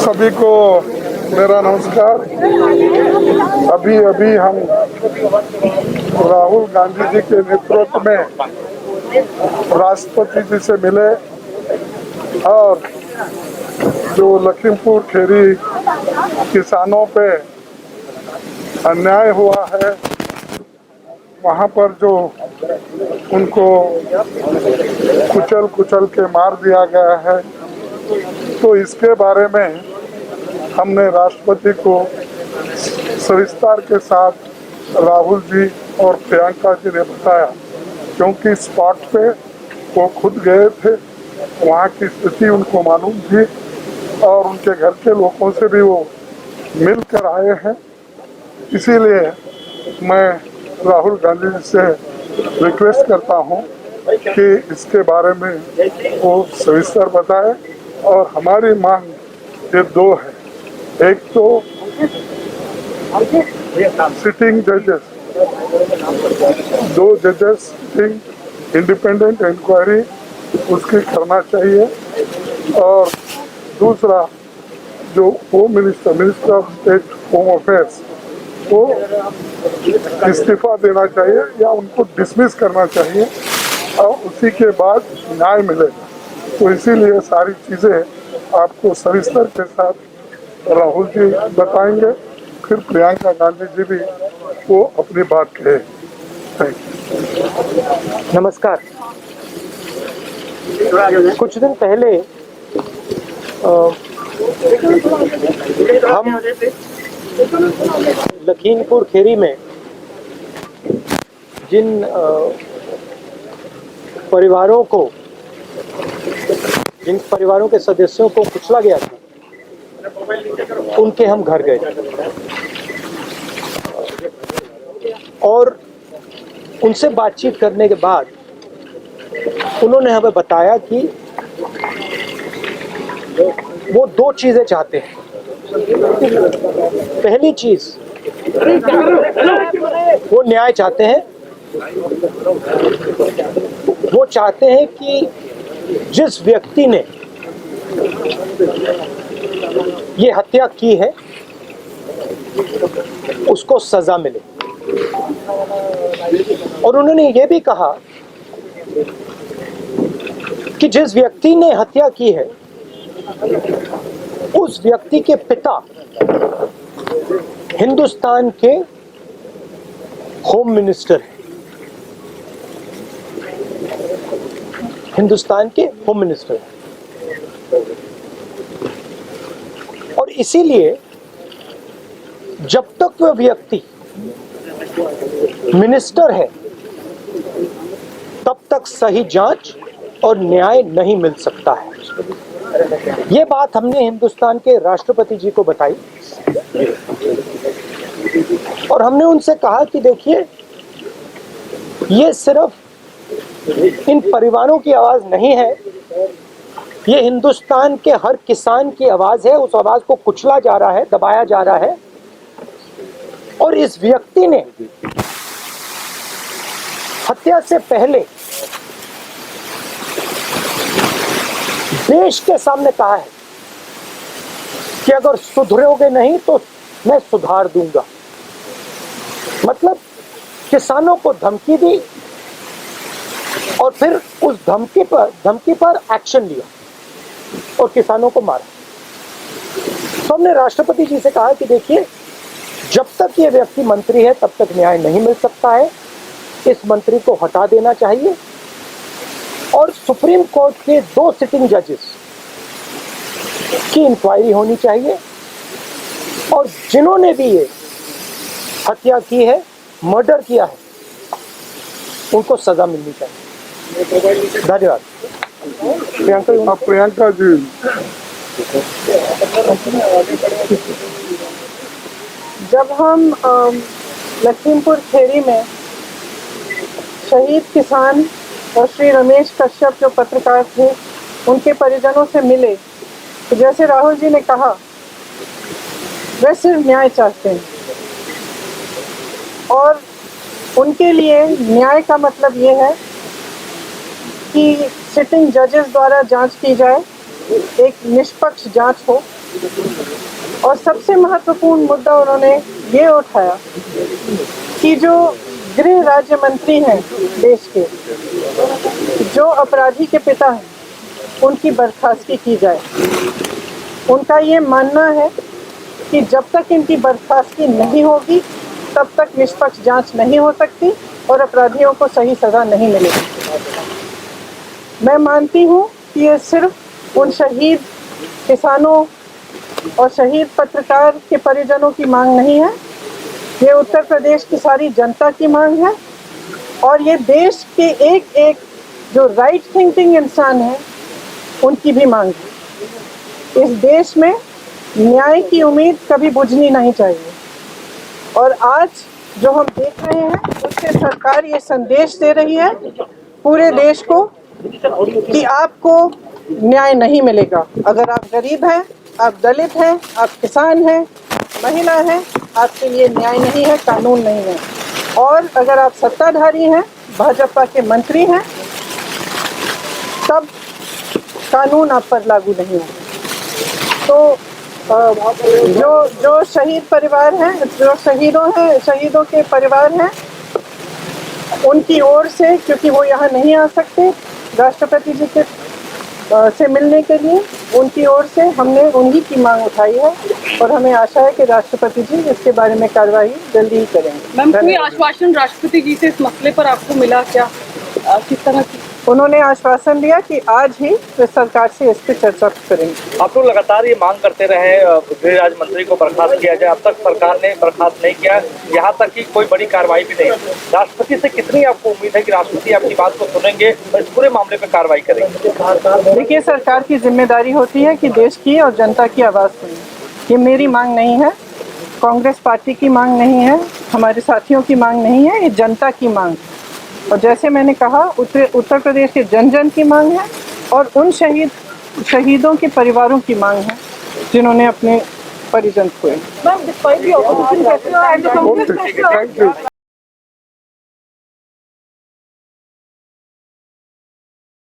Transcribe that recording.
सभी को मेरा नमस्कार। अभी अभी हम राहुल गांधी जी के नेतृत्व में राष्ट्रपति जी से मिले और जो लखीमपुर खीरी किसानों पे अन्याय हुआ है, वहाँ पर जो उनको कुचल के मार दिया गया है, तो इसके बारे में हमने राष्ट्रपति को सविस्तार के साथ राहुल जी और प्रियंका जी ने बताया, क्योंकि स्पॉट पे वो खुद गए थे, वहाँ की स्थिति उनको मालूम थी और उनके घर के लोगों से भी वो मिल कर आए हैं। इसीलिए मैं राहुल गांधी जी से रिक्वेस्ट करता हूँ कि इसके बारे में वो सविस्तर बताए। और हमारी मांग ये दो है, एक तो सिटिंग जजेस, दो जजेस सिटिंग इंडिपेंडेंट इंक्वायरी उसकी करना चाहिए, और दूसरा जो home minister of state home affairs वो इस्तीफा देना चाहिए या उनको डिसमिस करना चाहिए और उसी के बाद न्याय मिलेगा। तो इसीलिए सारी चीज़ें आपको सविस्तर के साथ राहुल जी बताएंगे, फिर प्रियंका गांधी जी भी वो अपनी बात कहे। Thank you. नमस्कार। कुछ दिन पहले हम लखीमपुर खीरी में जिन परिवारों के सदस्यों को कुचला गया था, उनके हम घर गए और उनसे बातचीत करने के बाद उन्होंने हमें बताया कि वो दो चीजें चाहते हैं। पहली चीज, वो न्याय चाहते हैं। वो चाहते हैं कि जिस व्यक्ति ने ये हत्या की है उसको सजा मिले। और उन्होंने ये भी कहा कि जिस व्यक्ति ने हत्या की है उस व्यक्ति के पिता हिंदुस्तान के होम मिनिस्टर हैं। हिंदुस्तान के होम मिनिस्टर हैं। और इसीलिए जब तक वह व्यक्ति मिनिस्टर है तब तक सही जांच और न्याय नहीं मिल सकता है। ये बात हमने हिंदुस्तान के राष्ट्रपति जी को बताई और हमने उनसे कहा कि देखिए, ये सिर्फ इन परिवारों की आवाज नहीं है, ये हिंदुस्तान के हर किसान की आवाज है। उस आवाज को कुचला जा रहा है, दबाया जा रहा है। और इस व्यक्ति ने हत्या से पहले देश के सामने कहा है कि अगर सुधरोगे नहीं तो मैं सुधार दूंगा। मतलब किसानों को धमकी दी और फिर उस धमकी पर एक्शन लिया और किसानों को मारा। तो हमने राष्ट्रपति जी से कहा कि देखिए, जब तक ये व्यक्ति मंत्री है तब तक न्याय नहीं मिल सकता है। इस मंत्री को हटा देना चाहिए और सुप्रीम कोर्ट के 2 सिटिंग जजेस की इंक्वायरी होनी चाहिए और जिन्होंने भी ये हत्या की है, मर्डर किया है, उनको सजा मिलनी चाहिए। धन्यवाद। प्रियंका जी, जब हम लखीमपुर खीरी में शहीद किसान और श्री रमेश कश्यप जो पत्रकार थे उनके परिजनों से मिले, तो जैसे राहुल जी ने कहा, वे सिर्फ न्याय चाहते हैं और उनके लिए न्याय का मतलब ये है कि सिटिंग जजेस द्वारा जांच की जाए एक निष्पक्ष जांच हो। और सबसे महत्वपूर्ण मुद्दा उन्होंने ये उठाया कि जो गृह राज्य मंत्री हैं देश के, जो अपराधी के पिता हैं, उनकी बर्खास्तगी की जाए। उनका ये मानना है कि जब तक इनकी बर्खास्तगी नहीं होगी तब तक निष्पक्ष जांच नहीं हो सकती और अपराधियों को सही सजा नहीं मिलेगी। मैं मानती हूँ कि ये सिर्फ उन शहीद किसानों और शहीद पत्रकार के परिजनों की मांग नहीं है, ये उत्तर प्रदेश की सारी जनता की मांग है और ये देश के एक एक जो राइट थिंकिंग इंसान हैं उनकी भी मांग है। इस देश में न्याय की उम्मीद कभी बुझनी नहीं चाहिए और आज जो हम देख रहे हैं उससे सरकार ये संदेश दे रही है पूरे देश को कि आपको न्याय नहीं मिलेगा। अगर आप गरीब हैं, आप दलित हैं, आप किसान हैं, महिला हैं, आपके लिए न्याय नहीं है, कानून नहीं है। और अगर आप सत्ताधारी हैं, भाजपा के मंत्री हैं, तब कानून आप पर लागू नहीं है। तो जो शहीद परिवार हैं, जो शहीदों के परिवार हैं, उनकी ओर से, क्योंकि वो यहाँ नहीं आ सकते राष्ट्रपति जी के से मिलने के लिए, उनकी ओर से हमने उन्हीं की मांग उठाई है और हमें आशा है कि राष्ट्रपति जी इसके बारे में कार्रवाई जल्दी ही करेंगे। मैम, कोई आश्वासन राष्ट्रपति जी से इस मसले पर आपको मिला क्या? किस तरह की? उन्होंने आश्वासन दिया कि आज ही वे सरकार से इस पर चर्चा करेंगे। आप लोग लगातार ये मांग करते रहे गृह राज्य मंत्री को बर्खास्त किया जाए, अब तक सरकार ने बर्खास्त नहीं किया, यहाँ तक कि कोई बड़ी कार्रवाई भी नहीं। राष्ट्रपति से कितनी आपको उम्मीद है कि राष्ट्रपति आपकी बात को सुनेंगे और इस पूरे मामले पर कार्रवाई करेंगे? देखिए, सरकार की जिम्मेदारी होती है कि देश की और जनता की आवाज़ सुने। ये मेरी मांग नहीं है, कांग्रेस पार्टी की मांग नहीं है, हमारे साथियों की मांग नहीं है, ये जनता की मांग है। और जैसे मैंने कहा, उत्तर प्रदेश के जन जन की मांग है और उन शहीदों के परिवारों की मांग है जिन्होंने अपने परिजन खोए। Ma'am, despite the opposition, thank you.